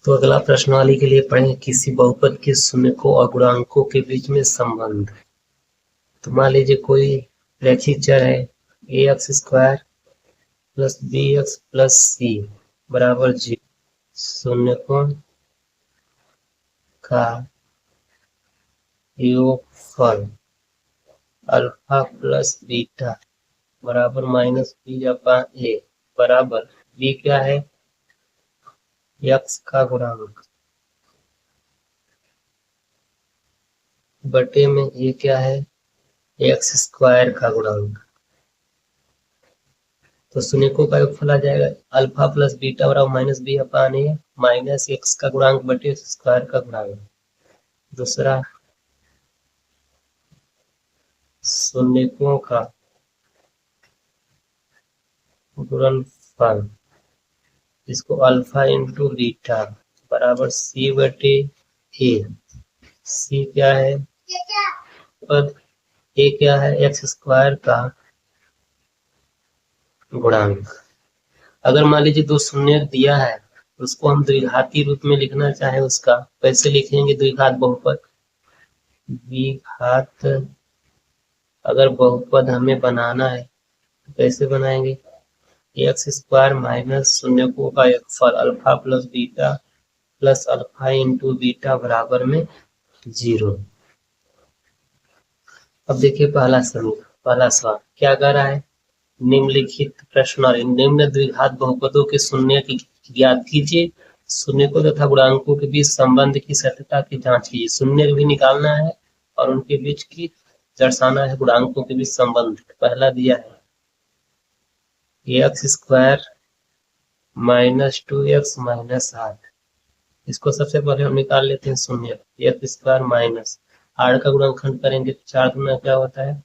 तो अगला प्रश्नावली के लिए पढ़ें किसी बहुपद के शून्यकों और गुणांकों के बीच में संबंध। तो मान लीजिए कोई रैखिक चर है A X square plus B X plus C बराबर 0। शून्यकों का योगफल अल्फा प्लस बीटा बराबर माइनस बी अपॉन ए बराबर बी क्या है, एक्स का गुणांक बटे में ए क्या है, एक्स स्क्वायर का गुणांक। तो शून्यकों का योगफल आ जाएगा अल्फा प्लस बीटा बराबर माइनस बी अपॉन ए माइनस एक्स का गुणांक बटे एक्स स्क्वायर का गुणांक। दूसरा शून्यकों का गुणनफल, इसको अल्फा इंटू बीटा बराबर सी बटे ए। सी क्या है पद, ए क्या है एक्स स्क्वायर का गुणांक। अगर मान लीजिए दो शून्य दिया है उसको हम द्विघाती रूप में लिखना चाहे उसका कैसे लिखेंगे, द्विघात बहुपद। द्विघात अगर बहुपद हमें बनाना है तो कैसे बनाएंगे, एक्स स्क्वायर माइनस शून्यकों का योगफल alpha plus beta plus alpha into beta बराबर में 0। अब देखिए पहला सवाल क्या कह रहा है, निम्नलिखित प्रश्नावली निम्न द्विघात बहुपदों के शून्य की ज्ञात कीजिए, शून्यकों तथा गुणांकों के बीच संबंध की सत्यता की जांच कीजिए। शून्य भी निकालना है और उनके बीच की दर्शाना है गुणांकों के बीच संबंध। पहला दिया है x square minus 2x minus 8, इसको सबसे पहले हम निकाल लेते हैं शून्य। एक्स स्क्वायर माइनस 8 का गुणनखंड करेंगे तो 4 गुना क्या होता है,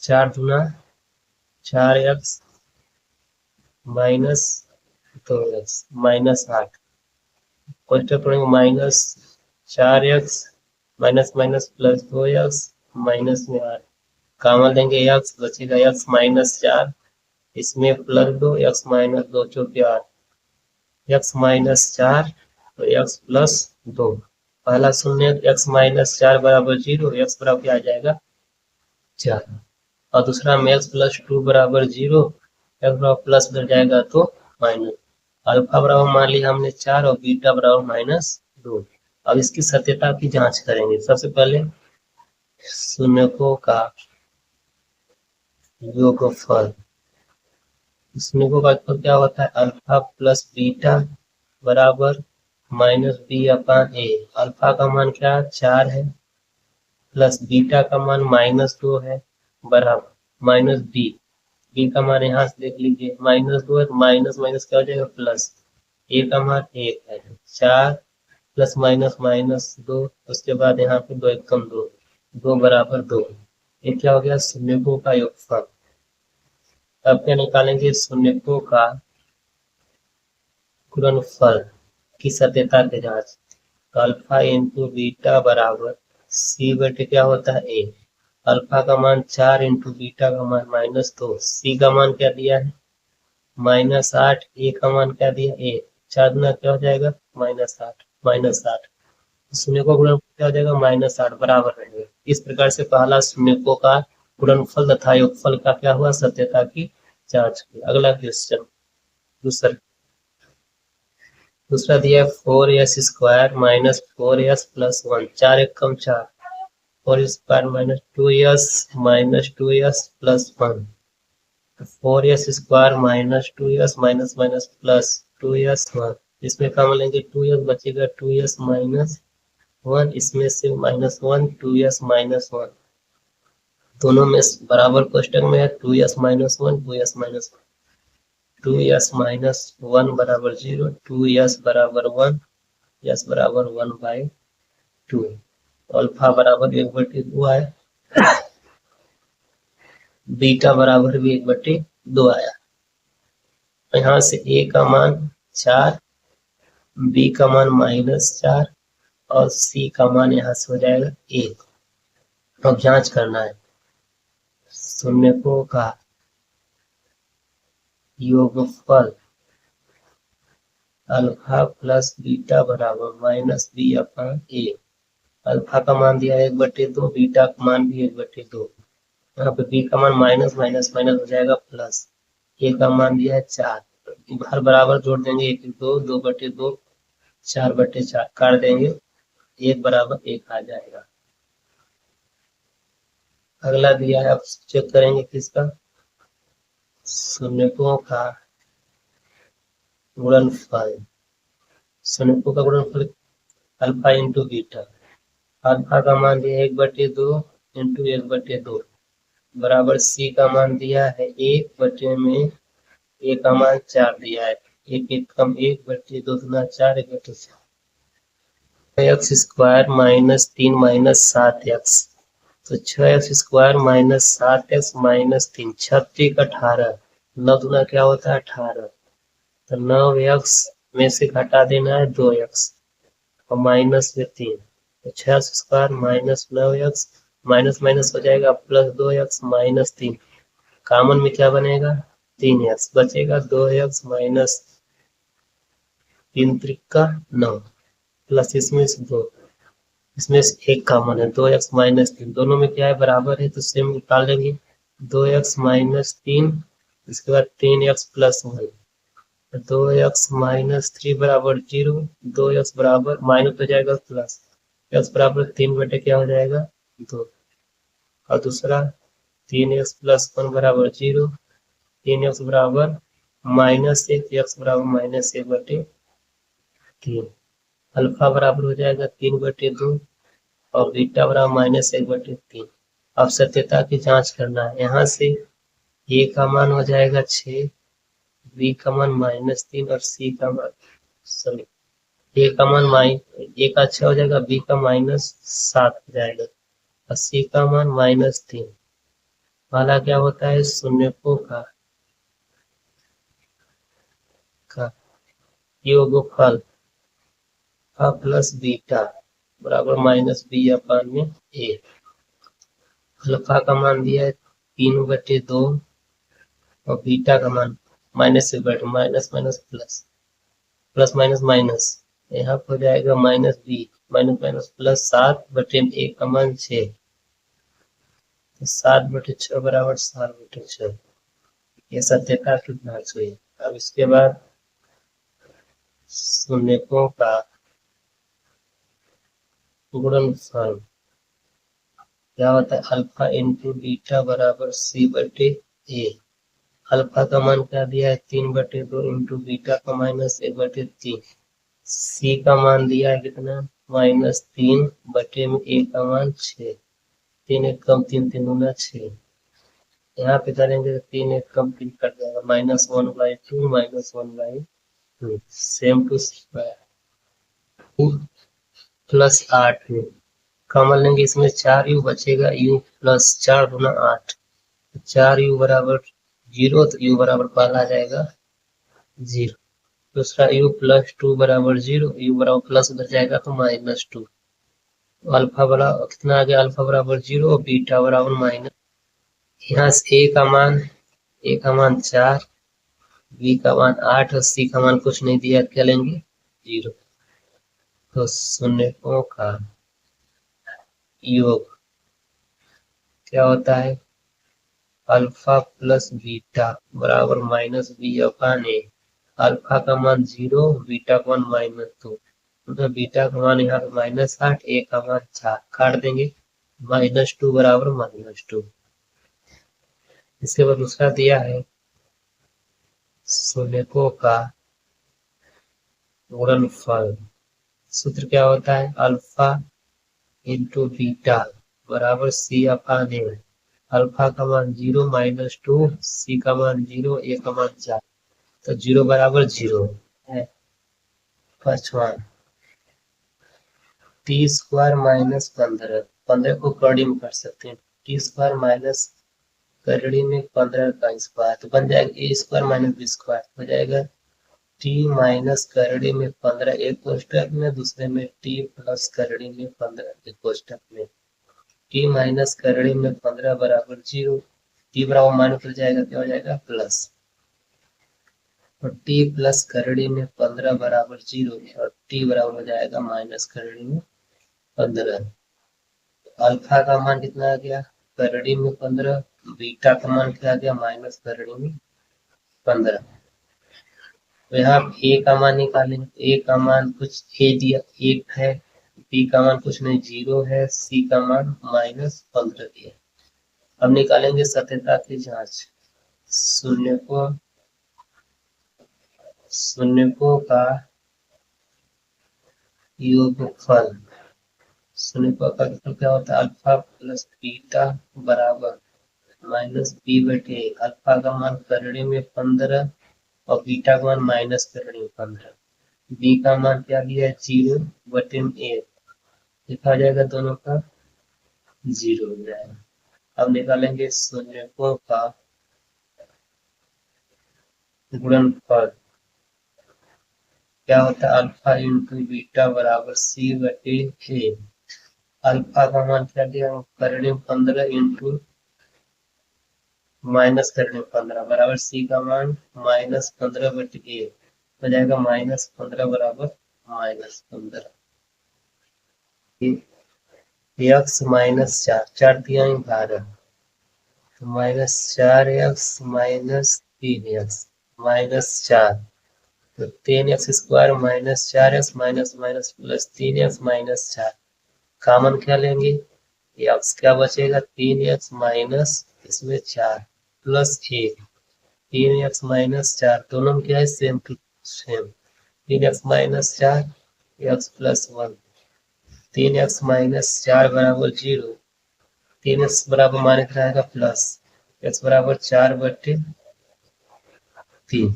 4 गुना 4x minus 2x minus 8 question पढ़ेंगे minus 4x minus minus plus 2x minus में 8 कामन लेंगे x बचेगा x माइनस 4, इसमें प्लस 2 x माइनस 2 चौके 8 x माइनस 4 तो x प्लस 2। पहला शून्य x माइनस 4 बराबर 0, x बराबर क्या आ जाएगा 4। और दूसरा में x प्लस 2 बराबर 0, x बराबर प्लस बढ़ जाएगा तो माइनस। अल्फा बराबर मान लिया हमने 4 और बीटा बराबर माइनस 2। अब इसकी सत्यता की जांच करेंगे। सबसे पहले शून्यकों का योगफल, शून्यकों का योगफल क्या होता है अल्फा प्लस बीटा बराबर माइनस बी अपॉन ए। अल्फा का मान क्या 4 है प्लस बीटा का मान माइनस 2 है बराबर माइनस बी। बी का मान यहाँ से देख लीजिए माइनस 2 है तो माइनस माइनस क्या हो जाएगा प्लस। ए का मान 1 है, 4 प्लस माइनस माइनस 2, उसके बाद यहाँ पे 2 1 कम 2, 2 बराबर 2। ये क्या हो गया शून्यकों का योगफल। अब क्या निकालेंगे शून्यकों का गुणनफल की सत्यता की जांच। अल्फा इंटू बीटा बराबर सी बटे क्या होता है ए। अल्फा का मान 4 इंटू बीटा का मान माइनस 2, सी का मान क्या दिया है माइनस 8, ए का मान क्या दिया ए। 4 गुना क्या हो जाएगा माइनस 8 माइनस 8, शून्यकों का गुणनफल क्या हो जाएगा माइनस 8 बराबर रहेगा। इस प्रकार से पहला शून्यकों का गुणनफल तथा योगफल का क्या हुआ सत्यता की जांच की। अगला क्वेश्चन दूसरा दिया 4s square minus 4s plus 1, 4 एक कम 4, 4 square minus 2s plus 1, 4s square minus 2s minus minus plus 2s 1, इसमें कम लेंगे 2s बचेगा 2s माइनस 1, इसमें से माइनस 1 2s माइनस 1, दोनों में बराबर कोष्टक में है 2s minus 1 2s minus 1, 2s minus 1 बराबर 0, 2s बराबर 1, s बराबर 1/2, अल्फा बराबर 1/2 आया, बीटा बराबर भी 1/2 आया। यहाँ से a का मान 4, b का मान -4 और c का मान यहाँ से हो जाएगा 1। अब जांच करना है शून्यकों का योगफल अल्फा प्लस बीटा बराबर माइनस बी अपॉन ए। अल्फा का मान दिया 1/2, बीटा का मान भी 1/2। यहाँ पे बी का मान माइनस माइनस माइनस हो जाएगा प्लस, ए का मान दिया है 4। हर बराबर जोड़ देंगे, 1 2, 2/2, 4/4 काट देंगे, 1 बराबर 1 आ जाएगा। अगला दिया है, अब चेक करेंगे किसका, शून्यकों का गुणनफल। शून्यकों का गुणनफल अल्फा इंटू बीटा। अल्फा का मान दिया 1/2 इंटू 1/2 बराबर सी का मान दिया है 1 में ए का मान 4 दिया है, 1 कम 1/2 दूना 4, 1/4 x square minus 3 minus 7x। तो 6x square minus 7x minus 3, 36 18, 9 दूना क्या होता है 18। तो 9x में से घटा देना है 2x और माइनस में 3, तो 6x square minus 9x minus minus हो जाएगा प्लस 2x माइनस 3, कॉमन में क्या बनेगा 3x बचेगा, 2x माइनस 3 त्रिका 9 प्लस इसमें से 2, इसमें से 1 कॉमन है, 2x माइनस 3, दोनों में क्या है बराबर है तो सेम निकाल लेंगे। 2x माइनस 3, इसके बाद 3x प्लस 1, 2x माइनस 3 बराबर 0, 2x बराबर माइनस हो जाएगा प्लस, x बराबर 3 क्या हो जाएगा 2, और दूसरा 3x प्लस 1 बराबर 0, 3x बराबर -1, x बराबर -1/3, अल्फा बराबर हो जाएगा 3/2 और बीटा बराबर -1/3। अब सत्यता की जांच करना है, यहाँ से ए का मान हो जाएगा 6, बी का मान -3 और सी का मान सॉरी ए का मान ए का 6 हो जाएगा, बी का -7 हो जाएगा और सी का मान -3। वाला क्या होता है शून्यकों का योगफल अ प्लस बीटा बराबर माइनस बी अपान में ए। अल्फा का मान दिया है 3/2 और बीटा का मान -1/2, minus minus plus, plus minus minus, यहाँ पर हो जाएगा minus B minus minus plus 7/1 का मान 6, तो 7/6 बराबर 7/6। ये सत्यता की जांच हुई। अब इसके बाद शून्यकों का गुणनफल क्या होता है, अल्फा इंटू बीटा बराबर c/a। अल्फा का मान क्या दिया है 3/2 इंटू बीटा का -1/3, सी का मान दिया है कितना -3 बटे में ए का मान 6, 3 1 कम 3 3 दूना 6, यहाँ पे करेंगे तो 3 1 कम 3 कट जाएगा, -1/2 -1/2 सेम टू प्लस 8 कॉमन लेंगे, इसमें 4u बचेगा, u प्लस 4 दूना 8, 4u बराबर 0, तो u बराबर पहला आ जाएगा 0, दूसरा u प्लस 2 बराबर 0, u बराबर प्लस उधर जाएगा तो -2, अल्फा बराबर कितना आ गया, अल्फा बराबर 0 और बीटा बराबर माइनस, यहाँ से ए का मान 4, बी का मान 8 और सी का मान कुछ नहीं दिया, क्या लेंगे 0। तो शून्यकों का योग क्या होता है, अल्फा प्लस बीटा बराबर माइनस बी अपान ए। अल्फा का मान 0, बीटा का मान -2, मतलब बीटा का मान यहाँ पे -8, ए का मान 4 काट देंगे, -2 बराबर -2। इसके बाद दूसरा दिया है शून्यकों का गुणनफल। सूत्र क्या होता है, अल्फा इंटू बीटा बराबर सी अपान ए। अल्फा का मान 0 -2, सी का मान 0, ए का मान 4, तो 0 बराबर 0 है। पांचवा टी स्क्वायर -15, 15 को कड़ी में कर सकते हैं, टी स्क्वायर माइनस कड़ी में 15 का स्क्वायर, तो बन जाएगा ए स्क्वायर माइनस बी स्क्वायर, हो जाएगा टी माइनस कड़ी में 15 एक कोष्टक में, दूसरे में टी प्लस कड़ी में 15 एक कोष्टक में, टी माइनस कड़ी में 15 बराबर 0, टी बराबर माइनस हो जाएगा क्या हो जाएगा प्लस। और t प्लस करड़ी में 15 बराबर 0 और t बराबर हो जाएगा माइनस करड़ी में 15। अल्फा का मान कितना आ गया, करड़ी में 15, बीटा का मान क्या आ गया, माइनस करड़ी में 15। तो यहाँ ए का मान निकालेंगे, ए का मान कुछ ए दिया 1 है, बी का मान कुछ नहीं 0 है, सी का मान माइनस 15 दिया। अब निकालेंगे सत्यता की जांच। शून्यकों का योगफल, शून्यकों का योगफल क्या होता है, अल्फा प्लस बीटा बराबर माइनस बी बटे। अल्फा का मान करड़ी में 15 और बीटा का मान माइनस करड़ी में 15। बी का मान क्या दिया है, 0 बटे में 1, लिखा जाएगा दोनों का 0 हो जाएगा। अब निकालेंगे शून्यकों का गुणनफल, क्या होता है, अल्फा इंटू बीटा बराबर सी बटे ए। अल्फा का मान क्या दिया, करड़ी में 15 इंटू माइनस करड़ी में 15 बराबर सी का मान माइनस 15 बटे ए हो जाएगा, माइनस 15 बराबर माइनस 15। एक्स माइनस 4, 4 दिया 12, तो minus 4x minus 3x minus 4, तो 3x square minus 4x minus minus plus 3x minus 4। Common क्या लेंगे, एक्स क्या बचेगा, 3x माइनस इसमें 4 प्लस 1, 3x माइनस 4 दोनों में क्या है, same to same, 3x minus 4 X plus 1, 3x minus 4 बराबर 0, 3x बराबर माइनस रहेगा प्लस, x बराबर 4 बटे 3।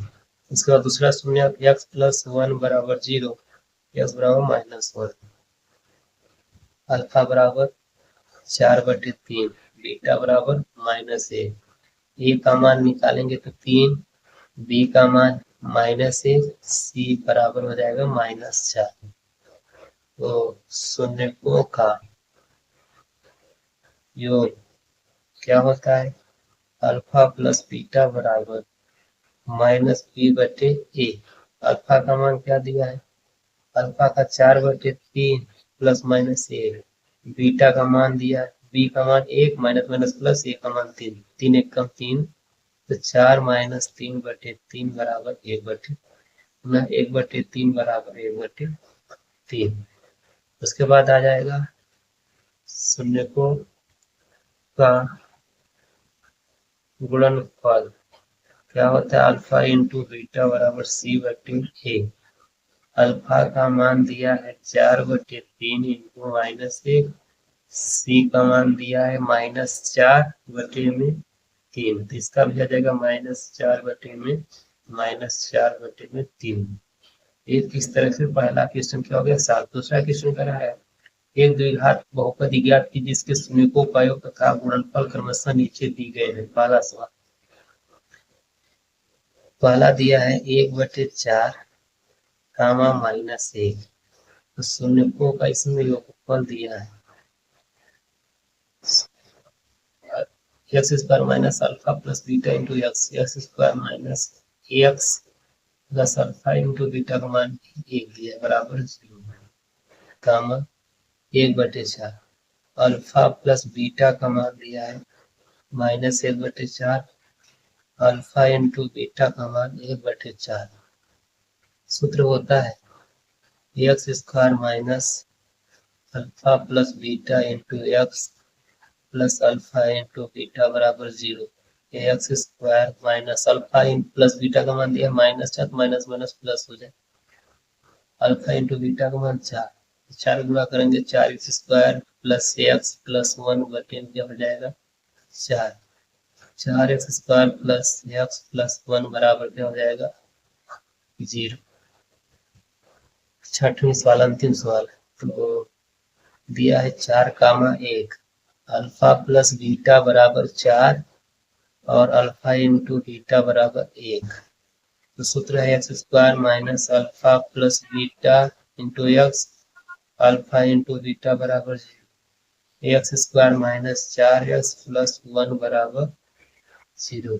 इसके बाद दूसरा शून्य, x प्लस 1 बराबर 0, x बराबर माइनस 1, अल्फा बराबर 4 बटे 3, बीटा बराबर माइनस 1। ए का मान निकालेंगे तो 3, बी का मान माइनस 1, सी बराबर हो जाएगा माइनस 4। तो शून्यकों का योग क्या होता है, अल्फा प्लस बीटा बराबर माइनस बी बटे ए। अल्फा का मान क्या दिया है, अल्फा का 4 बटे 3 प्लस माइनस 1, बीटा का मान दिया है, बी का मान 1 माइनस माइनस प्लस ए का मान 3, 3 1 कम 3, तो 4 माइनस 3 बटे 3 बराबर 1 बटे, 1 बटे 3 बराबर 1 बटे 3। उसके बाद आ जाएगा शून्यकों का गुणनफल, क्या होता है, अल्फा इंटू बीटा बराबर सी बटे ए। अल्फा का मान दिया है 4 बटे 3 इंटू माइनस 1, सी का मान दिया है माइनस 4 बटे में 3, तो इसका भी आ जाएगा माइनस 4 बटे में माइनस 4 बटे में 3। एक इस तरह से पहला क्वेश्चन क्या हो गया, 7। दूसरा क्वेश्चन करा है, एक द्विघात बहुपद ज्ञात की जिसके शून्यकों का योग तथा गुणनफल क्रमशः नीचे दी गए हैं। पहला सवाल, पहला दिया है 1/4 कामा माइनस 1, तो शून्यकों का इसमें योगफल दिया है x square minus alpha plus beta into x, x square minus x plus alpha into beta का मान 1 दिया बराबर 0, कामा 1/4 अल्फा प्लस बीटा का मान दिया है माइनस 1/4, अल्फा इंटू बीटा का मान 1/4। सूत्र होता है x square minus alpha plus beta into x plus alpha into beta बराबर 0। X square minus alpha plus beta का मान दिया माइनस 4, माइनस माइनस प्लस हो जाए, अल्फा इंटू बीटा का मान 4, 4 गुणा करेंगे 4x square plus x plus 1 बटे में क्या हो जाएगा 4, 4x square plus x plus 1 बराबर क्या हो जाएगा 0। छठवीं सवाल, अंतिम सवाल, तो दिया है 4 कामा 1, अल्फा प्लस बीटा बराबर 4 और अल्फा इंटू बीटा बराबर 1। तो सूत्र है x square minus alpha plus beta into x, alpha into beta बराबर 0, x square minus 4x plus 1 बराबर 0।